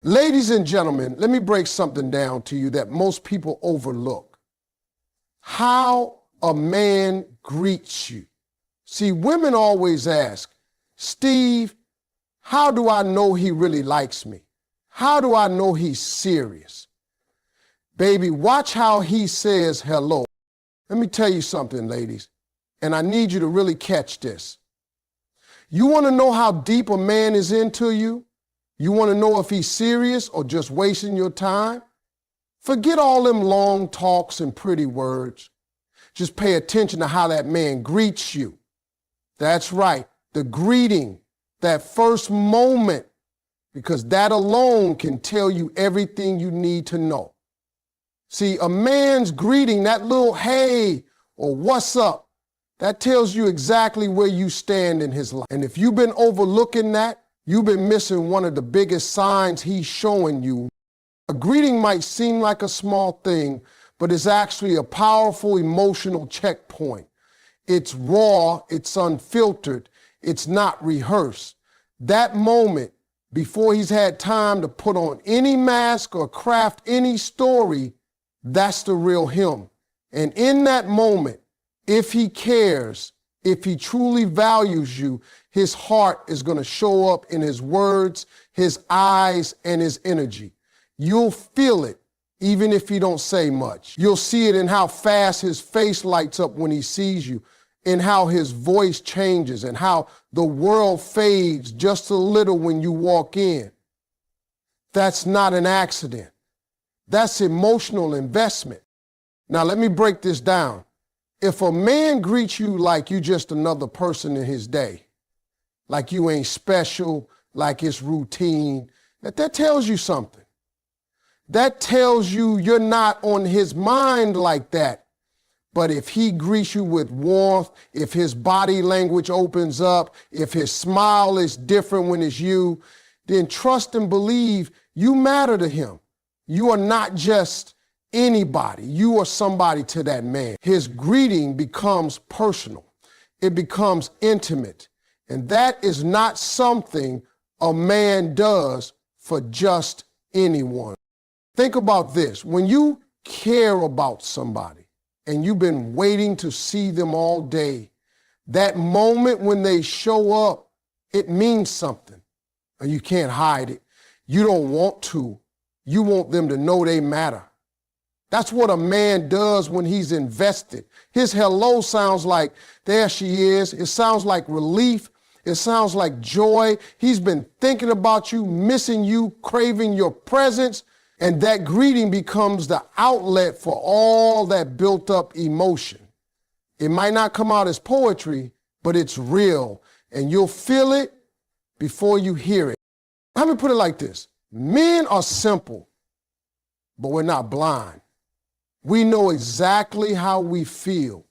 Ladies and gentlemen, let me break something down to you that most people overlook. How a man greets you. See, women always ask, Steve, how do I know he really likes me? How do I know he's serious? Baby, watch how he says hello. Let me tell you something, ladies, and I need you to really catch this. You want to know how deep a man is into you? You want to know if he's serious or just wasting your time? Forget all them long talks and pretty words. Just pay attention to how that man greets you. That's right, the greeting, that first moment, because that alone can tell you everything you need to know. See, a man's greeting, that little hey or what's up, that tells you exactly where you stand in his life. And if you've been overlooking that, you've been missing one of the biggest signs he's showing you. A greeting might seem like a small thing, but it's actually a powerful emotional checkpoint. It's raw, it's unfiltered, it's not rehearsed. That moment, before he's had time to put on any mask or craft any story, that's the real him. And in that moment, if he cares, if he truly values you, his heart is going to show up in his words, his eyes, and his energy. You'll feel it, even if he don't say much. You'll see it in how fast his face lights up when he sees you, in how his voice changes, and how the world fades just a little when you walk in. That's not an accident. That's emotional investment. Now, let me break this down. If a man greets you like you just another person in his day, like you ain't special, like it's routine, that tells you something. That tells you you're not on his mind like that. But if he greets you with warmth, if his body language opens up, if his smile is different when it's you, then trust and believe you matter to him. You are not just anybody. You are somebody to that man. His greeting becomes personal. It becomes intimate. And that is not something a man does for just anyone. Think about this. When you care about somebody and you've been waiting to see them all day, that moment when they show up, it means something. And you can't hide it. You don't want to. You want them to know they matter. That's what a man does when he's invested. His hello sounds like, there she is. It sounds like relief. It sounds like joy. He's been thinking about you, missing you, craving your presence. And that greeting becomes the outlet for all that built up emotion. It might not come out as poetry, but it's real. And you'll feel it before you hear it. Let me put it like this. Men are simple, but we're not blind. We know exactly how we feel.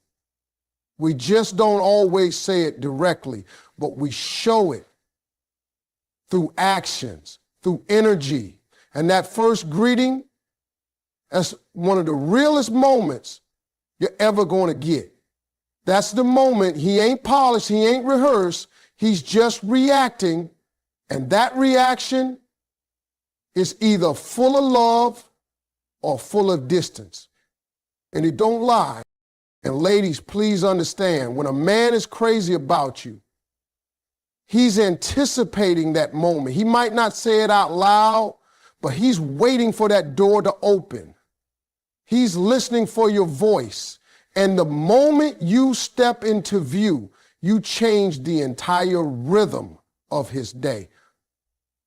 We just don't always say it directly, but we show it through actions, through energy. And that first greeting, that's one of the realest moments you're ever going to get. That's the moment he ain't polished, he ain't rehearsed, he's just reacting. And that reaction is either full of love or full of distance. And it don't lie. And ladies, please understand, when a man is crazy about you, he's anticipating that moment. He might not say it out loud, but he's waiting for that door to open. He's listening for your voice. And the moment you step into view, you change the entire rhythm of his day.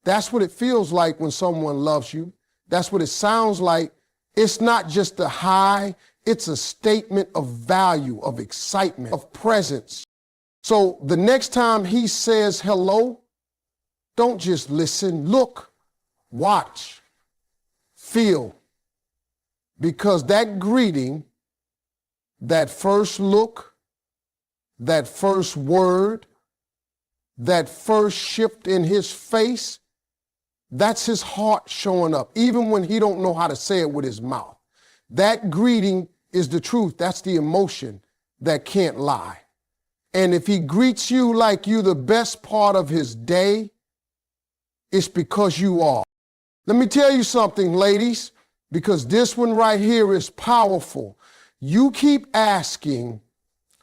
That's what it feels like when someone loves you. That's what it sounds like. It's not just a high, it's a statement of value, of excitement, of presence. So the next time he says hello, don't just listen, look, watch, feel. Because that greeting, that first look, that first word, that first shift in his face, that's his heart showing up, even when he don't know how to say it with his mouth. That greeting is the truth. That's the emotion that can't lie. And if he greets you like you the best part of his day, it's because you are. Let me tell you something, ladies, because this one right here is powerful. You keep asking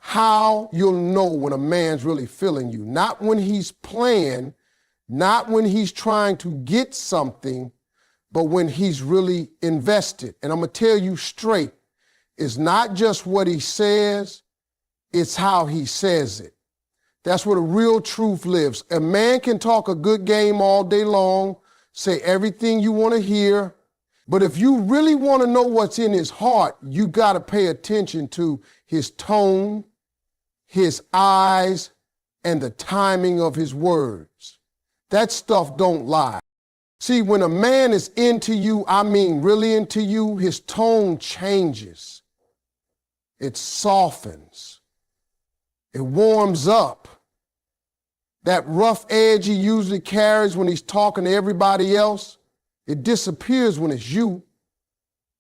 how you'll know when a man's really feeling you. Not when he's playing, not when he's trying to get something, but when he's really invested. And I'm going to tell you straight, it's not just what he says, it's how he says it. That's where the real truth lives. A man can talk a good game all day long, say everything you want to hear, but if you really want to know what's in his heart, you got to pay attention to his tone, his eyes, and the timing of his words. That stuff don't lie. See, when a man is into you, I mean really into you, his tone changes. It softens. It warms up. That rough edge he usually carries when he's talking to everybody else, it disappears when it's you.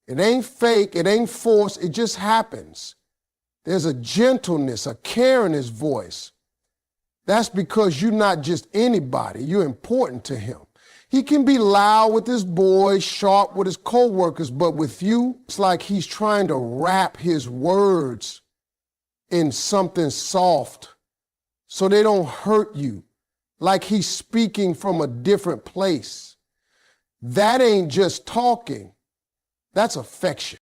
It ain't fake, it ain't forced, it just happens. There's a gentleness, a care in his voice. That's because you're not just anybody, you're important to him. He can be loud with his boys, sharp with his co-workers, but with you, it's like he's trying to wrap his words in something soft so they don't hurt you, like he's speaking from a different place. That ain't just talking, that's affection.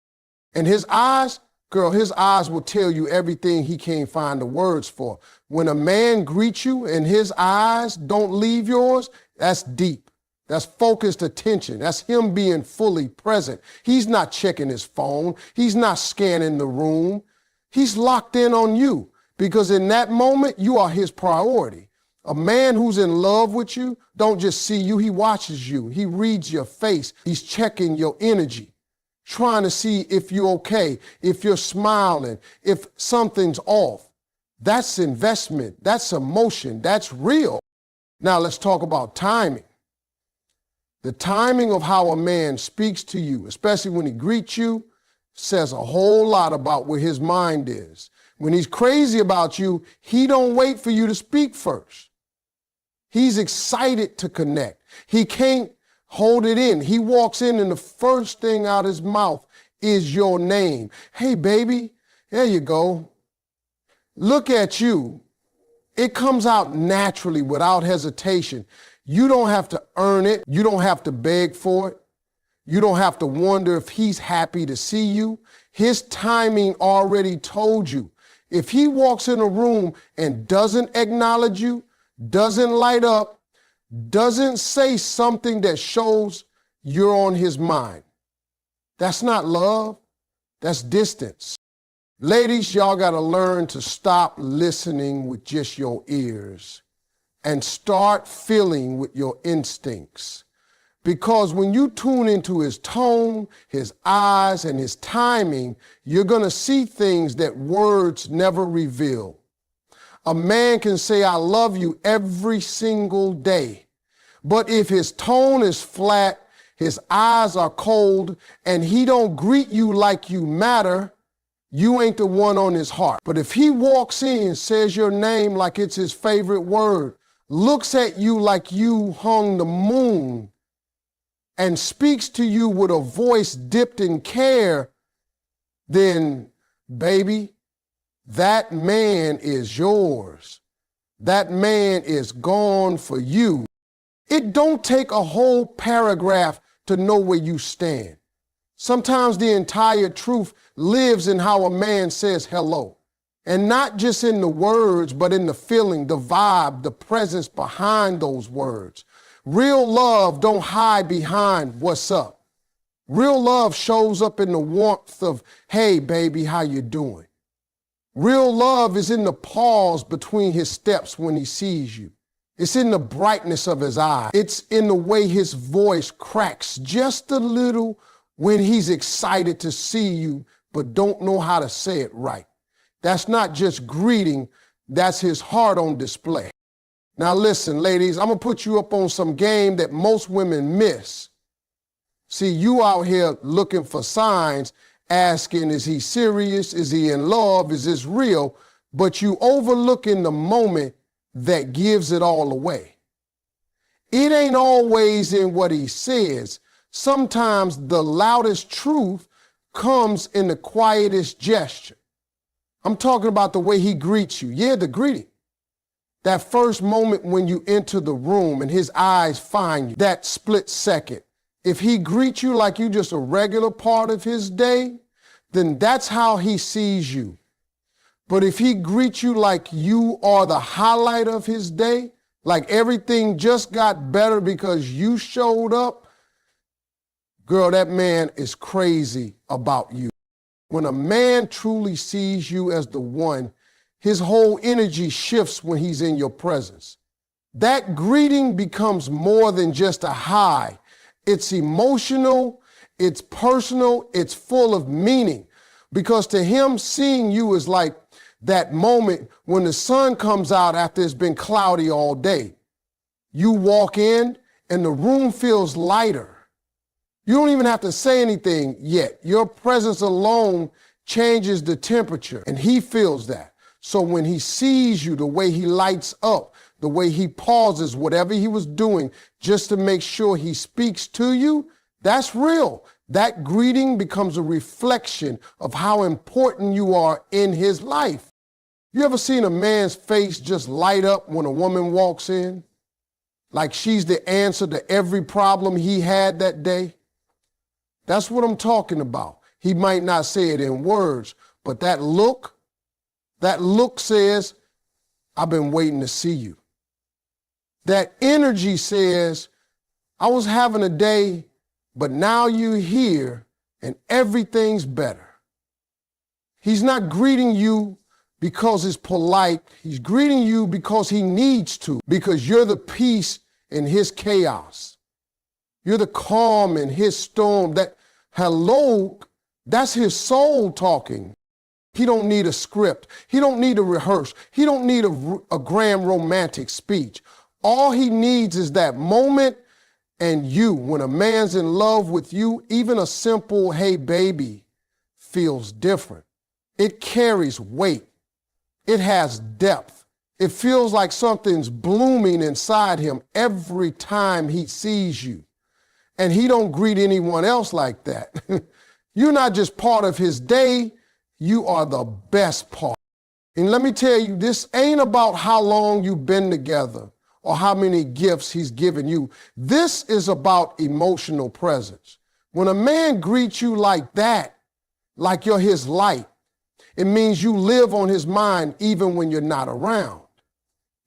And his eyes, girl, his eyes will tell you everything he can't find the words for. When a man greets you and his eyes don't leave yours, that's deep. That's focused attention. That's him being fully present. He's not checking his phone. He's not scanning the room. He's locked in on you because in that moment, you are his priority. A man who's in love with you don't just see you, he watches you. He reads your face. He's checking your energy, trying to see if you're okay, if you're smiling, if something's off. That's investment. That's emotion. That's real. Now let's talk about timing. The timing of how a man speaks to you, especially when he greets you, says a whole lot about where his mind is. When he's crazy about you, he don't wait for you to speak first. He's excited to connect. He can't hold it in. He walks in and the first thing out his mouth is your name. Hey, baby, there you go. Look at you. It comes out naturally without hesitation. You don't have to earn it. You don't have to beg for it. You don't have to wonder if he's happy to see you. His timing already told you. If he walks in a room and doesn't acknowledge you, doesn't light up, doesn't say something that shows you're on his mind, that's not love, that's distance. Ladies, y'all gotta learn to stop listening with just your ears and start feeling with your instincts. Because when you tune into his tone, his eyes, and his timing, you're gonna see things that words never reveal. A man can say, I love you every single day. But if his tone is flat, his eyes are cold, and he don't greet you like you matter, you ain't the one on his heart. But if he walks in, says your name like it's his favorite word, looks at you like you hung the moon, and speaks to you with a voice dipped in care, then, baby, that man is yours. That man is gone for you. It don't take a whole paragraph to know where you stand. Sometimes the entire truth lives in how a man says hello. And not just in the words, but in the feeling, the vibe, the presence behind those words. Real love don't hide behind what's up. Real love shows up in the warmth of, hey, baby, how you doing? Real love is in the pause between his steps when he sees you. It's in the brightness of his eye. It's in the way his voice cracks just a little when he's excited to see you, but don't know how to say it right. That's not just greeting, that's his heart on display. Now listen, ladies, I'm gonna put you up on some game that most women miss. See, you out here looking for signs, asking, is he serious? Is he in love? Is this real? But you overlooking the moment that gives it all away. It ain't always in what he says, Sometimes the loudest truth comes in the quietest gesture. I'm talking about the way he greets you. Yeah, the greeting. That first moment when you enter the room and his eyes find you, that split second. If he greets you like you just a regular part of his day, then that's how he sees you. But if he greets you like you are the highlight of his day, like everything just got better because you showed up, girl, that man is crazy about you. When a man truly sees you as the one, his whole energy shifts when he's in your presence. That greeting becomes more than just a hi. It's emotional, it's personal, it's full of meaning. Because to him, seeing you is like that moment when the sun comes out after it's been cloudy all day. You walk in and the room feels lighter. You don't even have to say anything yet. Your presence alone changes the temperature, and he feels that. So when he sees you, the way he lights up, the way he pauses whatever he was doing just to make sure he speaks to you, that's real. That greeting becomes a reflection of how important you are in his life. You ever seen a man's face just light up when a woman walks in? Like she's the answer to every problem he had that day? That's what I'm talking about. He might not say it in words, but that look says, I've been waiting to see you. That energy says, I was having a day, but now you're here and everything's better. He's not greeting you because it's polite. He's greeting you because he needs to, because you're the peace in his chaos. You're the calm in his storm. That hello, that's his soul talking. He don't need a script. He don't need to rehearse. He don't need a grand romantic speech. All he needs is that moment and you. When a man's in love with you, even a simple, hey, baby, feels different. It carries weight. It has depth. It feels like something's blooming inside him every time he sees you. And he don't greet anyone else like that. You're not just part of his day, you are the best part. And let me tell you, this ain't about how long you've been together or how many gifts he's given you. This is about emotional presence. When a man greets you like that, like you're his light, it means you live on his mind even when you're not around.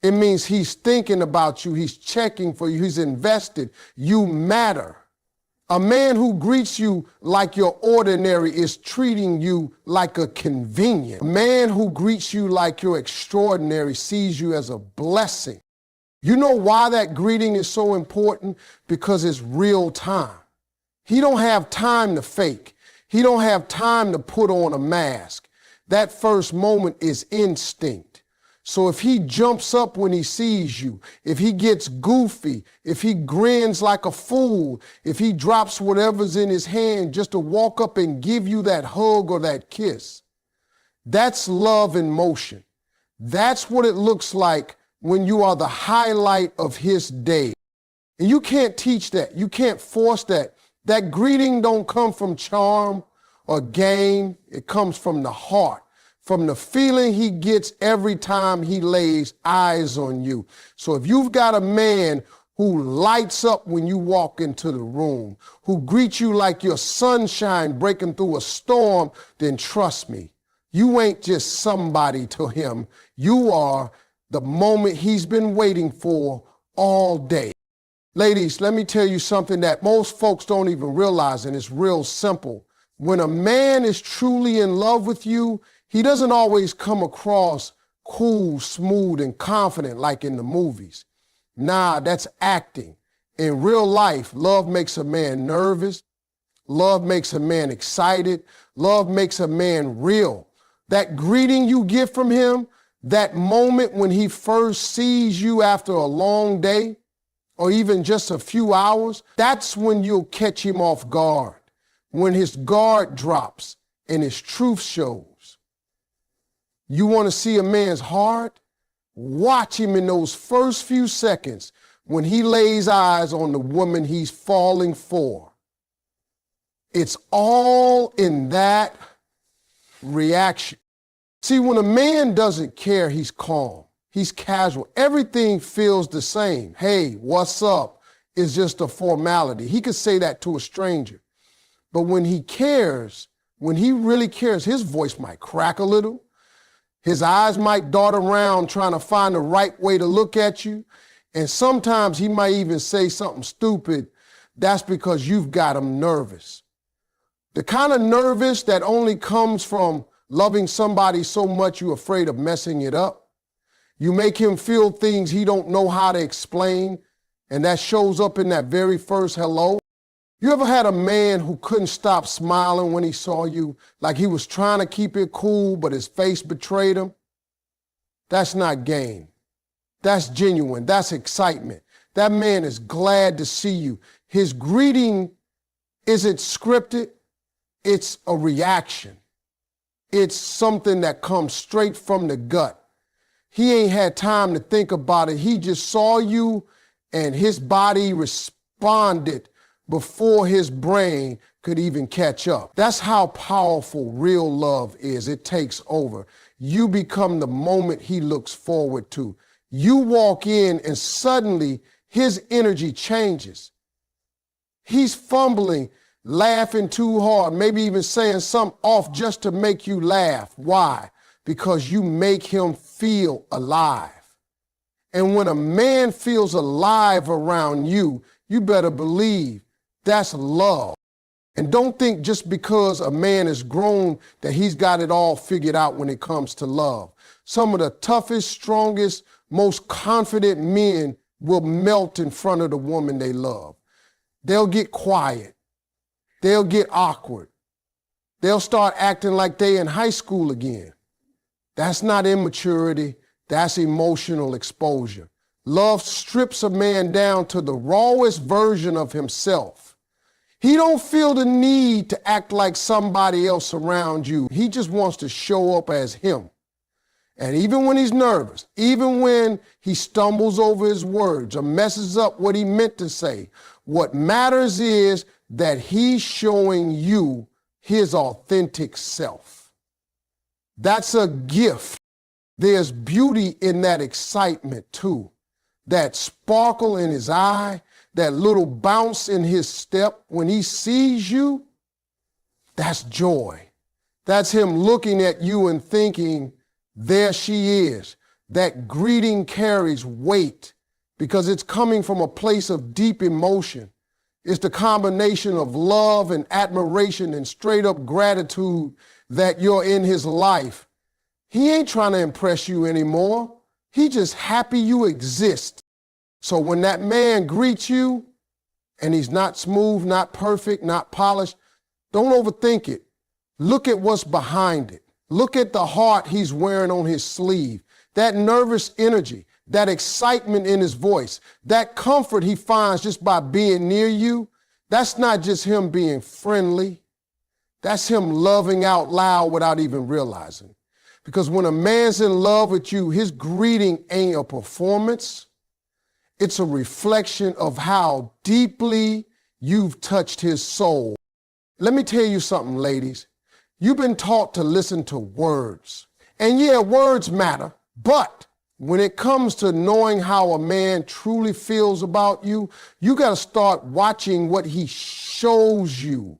It means he's thinking about you, he's checking for you, he's invested. You matter. A man who greets you like you're ordinary is treating you like a convenient. A man who greets you like you're extraordinary sees you as a blessing. You know why that greeting is so important? Because it's real time. He don't have time to fake. He don't have time to put on a mask. That first moment is instinct. So if he jumps up when he sees you, if he gets goofy, if he grins like a fool, if he drops whatever's in his hand just to walk up and give you that hug or that kiss, that's love in motion. That's what it looks like when you are the highlight of his day. And you can't teach that. You can't force that. That greeting don't come from charm or game. It comes from the heart, from the feeling he gets every time he lays eyes on you. So if you've got a man who lights up when you walk into the room, who greets you like your sunshine breaking through a storm, then trust me, you ain't just somebody to him. You are the moment he's been waiting for all day. Ladies, let me tell you something that most folks don't even realize, and it's real simple. When a man is truly in love with you, he doesn't always come across cool, smooth, and confident like in the movies. Nah, that's acting. In real life, love makes a man nervous. Love makes a man excited. Love makes a man real. That greeting you get from him, that moment when he first sees you after a long day, or even just a few hours, that's when you'll catch him off guard. When his guard drops and his truth shows. You want to see a man's heart? Watch him in those first few seconds when he lays eyes on the woman he's falling for. It's all in that reaction. See, when a man doesn't care, he's calm. He's casual. Everything feels the same. Hey, what's up? Is just a formality. He could say that to a stranger. But when he cares, when he really cares, his voice might crack a little. His eyes might dart around trying to find the right way to look at you. And sometimes he might even say something stupid. That's because you've got him nervous. The kind of nervous that only comes from loving somebody so much you're afraid of messing it up. You make him feel things he don't know how to explain, and that shows up in that very first hello. You ever had a man who couldn't stop smiling when he saw you, like he was trying to keep it cool, but his face betrayed him? That's not game. That's genuine. That's excitement. That man is glad to see you. His greeting isn't scripted. It's a reaction. It's something that comes straight from the gut. He ain't had time to think about it. He just saw you and his body responded before his brain could even catch up. That's how powerful real love is. It takes over. You become the moment he looks forward to. You walk in and suddenly his energy changes. He's fumbling, laughing too hard, maybe even saying something off just to make you laugh. Why? Because you make him feel alive. And when a man feels alive around you, you better believe that's love. And don't think just because a man is grown that he's got it all figured out when it comes to love. Some of the toughest, strongest, most confident men will melt in front of the woman they love. They'll get quiet. They'll get awkward. They'll start acting like they in high school again. That's not immaturity. That's emotional exposure. Love strips a man down to the rawest version of himself. He don't feel the need to act like somebody else around you. He just wants to show up as him. And even when he's nervous, even when he stumbles over his words or messes up what he meant to say, what matters is that he's showing you his authentic self. That's a gift. There's beauty in that excitement too. That sparkle in his eye, that little bounce in his step when he sees you, that's joy. That's him looking at you and thinking, there she is. That greeting carries weight because it's coming from a place of deep emotion. It's the combination of love and admiration and straight up gratitude that you're in his life. He ain't trying to impress you anymore. He just happy you exist. So when that man greets you and he's not smooth, not perfect, not polished, don't overthink it. Look at what's behind it. Look at the heart he's wearing on his sleeve, that nervous energy, that excitement in his voice, that comfort he finds just by being near you. That's not just him being friendly. That's him loving out loud without even realizing. Because when a man's in love with you, his greeting ain't a performance. It's a reflection of how deeply you've touched his soul. Let me tell you something, ladies. You've been taught to listen to words. And yeah, words matter, but when it comes to knowing how a man truly feels about you, you got to start watching what he shows you,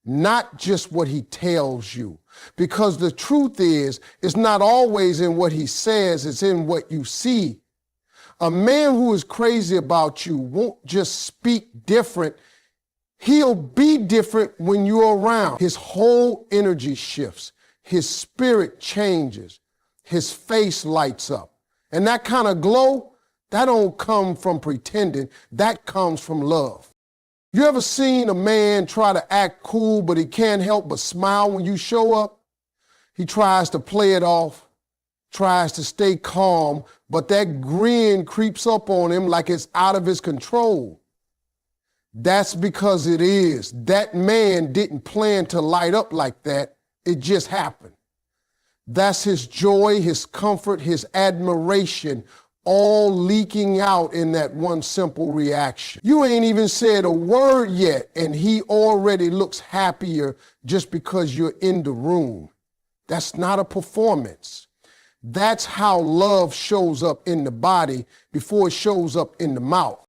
not just what he tells you. Because the truth is, it's not always in what he says, it's in what you see. A man who is crazy about you won't just speak different. He'll be different when you're around. His whole energy shifts. His spirit changes. His face lights up. And that kind of glow, that don't come from pretending. That comes from love. You ever seen a man try to act cool, but he can't help but smile when you show up? He tries to play it off, tries to stay calm, but that grin creeps up on him like it's out of his control. That's because it is. That man didn't plan to light up like that. It just happened. That's his joy, his comfort, his admiration all leaking out in that one simple reaction. You ain't even said a word yet, and he already looks happier just because you're in the room. That's not a performance. That's how love shows up in the body before it shows up in the mouth.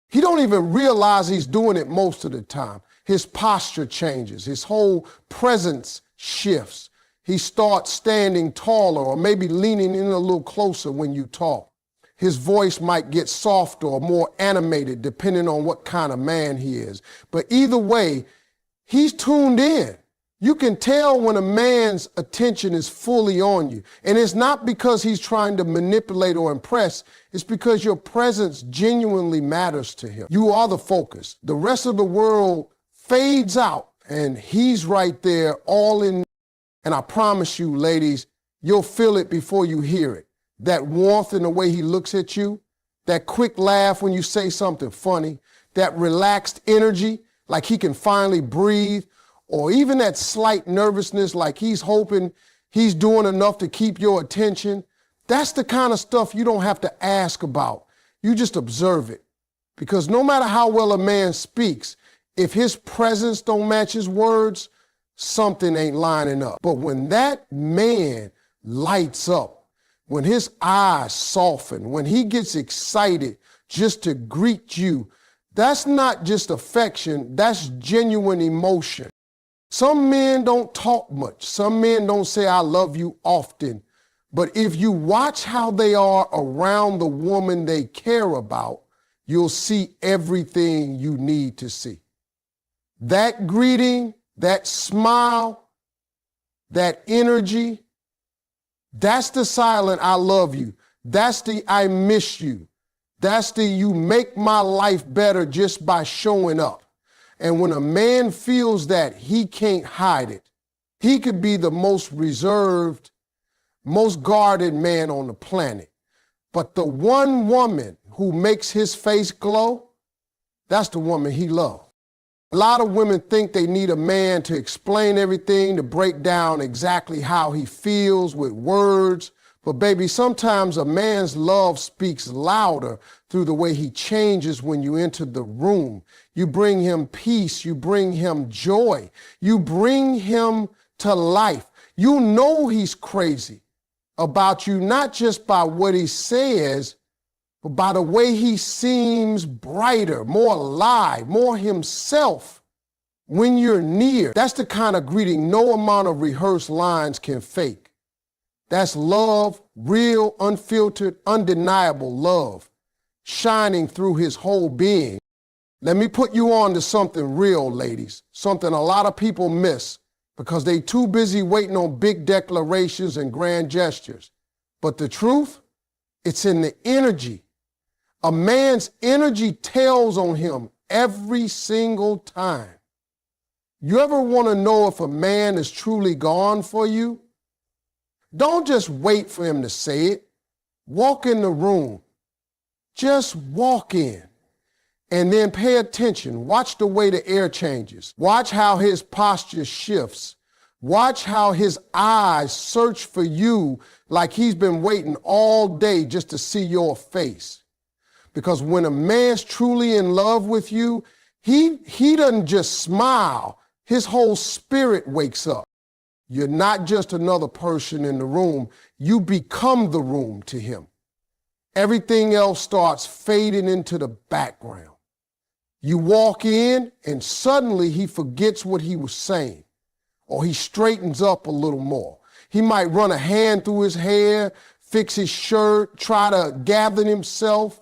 He don't even realize he's doing it most of the time. His posture changes. His whole presence shifts. He starts standing taller or maybe leaning in a little closer when you talk. His voice might get softer or more animated depending on what kind of man he is. But either way, he's tuned in. You can tell when a man's attention is fully on you. And it's not because he's trying to manipulate or impress. It's because your presence genuinely matters to him. You are the focus. The rest of the world fades out and he's right there all in. And I promise you, ladies, you'll feel it before you hear it. That warmth in the way he looks at you, that quick laugh when you say something funny, that relaxed energy like he can finally breathe, or even that slight nervousness like he's hoping he's doing enough to keep your attention. That's the kind of stuff you don't have to ask about. You just observe it. Because no matter how well a man speaks, if his presence don't match his words, something ain't lining up. But when that man lights up, when his eyes soften, when he gets excited just to greet you, that's not just affection, that's genuine emotion. Some men don't talk much. Some men don't say, I love you often. But if you watch how they are around the woman they care about, you'll see everything you need to see. That greeting, that smile, that energy, that's the silent I love you. That's the I miss you. That's the you make my life better just by showing up. And when a man feels that, he can't hide it. He could be the most reserved, most guarded man on the planet. But the one woman who makes his face glow, that's the woman he loves. A lot of women think they need a man to explain everything, to break down exactly how he feels with words. But baby, sometimes a man's love speaks louder through the way he changes when you enter the room. You bring him peace. You bring him joy. You bring him to life. You know he's crazy about you, not just by what he says, but by the way he seems brighter, more alive, more himself when you're near. That's the kind of greeting no amount of rehearsed lines can fake. That's love, real, unfiltered, undeniable love, shining through his whole being. Let me put you on to something real, ladies, something a lot of people miss because they too busy waiting on big declarations and grand gestures. But the truth, it's in the energy. A man's energy tells on him every single time. You ever want to know if a man is truly gone for you? Don't just wait for him to say it. Walk in the room. Just walk in. And then pay attention. Watch the way the air changes. Watch how his posture shifts. Watch how his eyes search for you like he's been waiting all day just to see your face. Because when a man's truly in love with you, he doesn't just smile. His whole spirit wakes up. You're not just another person in the room. You become the room to him. Everything else starts fading into the background. You walk in and suddenly he forgets what he was saying, or he straightens up a little more. He might run a hand through his hair, fix his shirt, try to gather himself.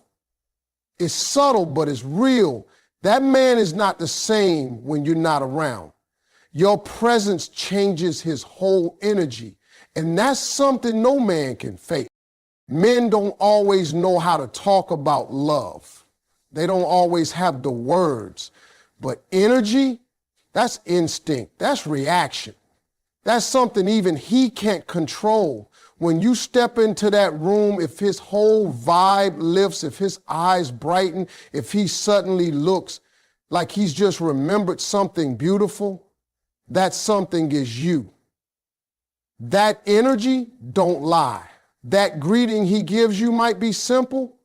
It's subtle, but it's real. That man is not the same when you're not around. Your presence changes his whole energy, and that's something no man can fake. Men don't always know how to talk about love. They don't always have the words, but energy, that's instinct, that's reaction. That's something even he can't control. When you step into that room, if his whole vibe lifts, if his eyes brighten, if he suddenly looks like he's just remembered something beautiful, that something is you. That energy don't lie. That greeting he gives you might be simple,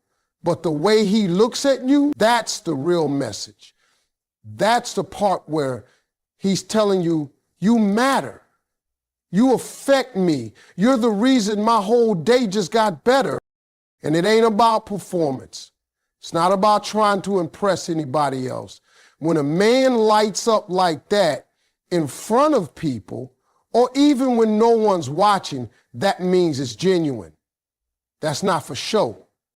but the way he looks at you, that's the real message. That's the part where he's telling you, you matter. You affect me. You're the reason my whole day just got better. And it ain't about performance. It's not about trying to impress anybody else. When a man lights up like that in front of people, or even when no one's watching, that means it's genuine. That's not for show.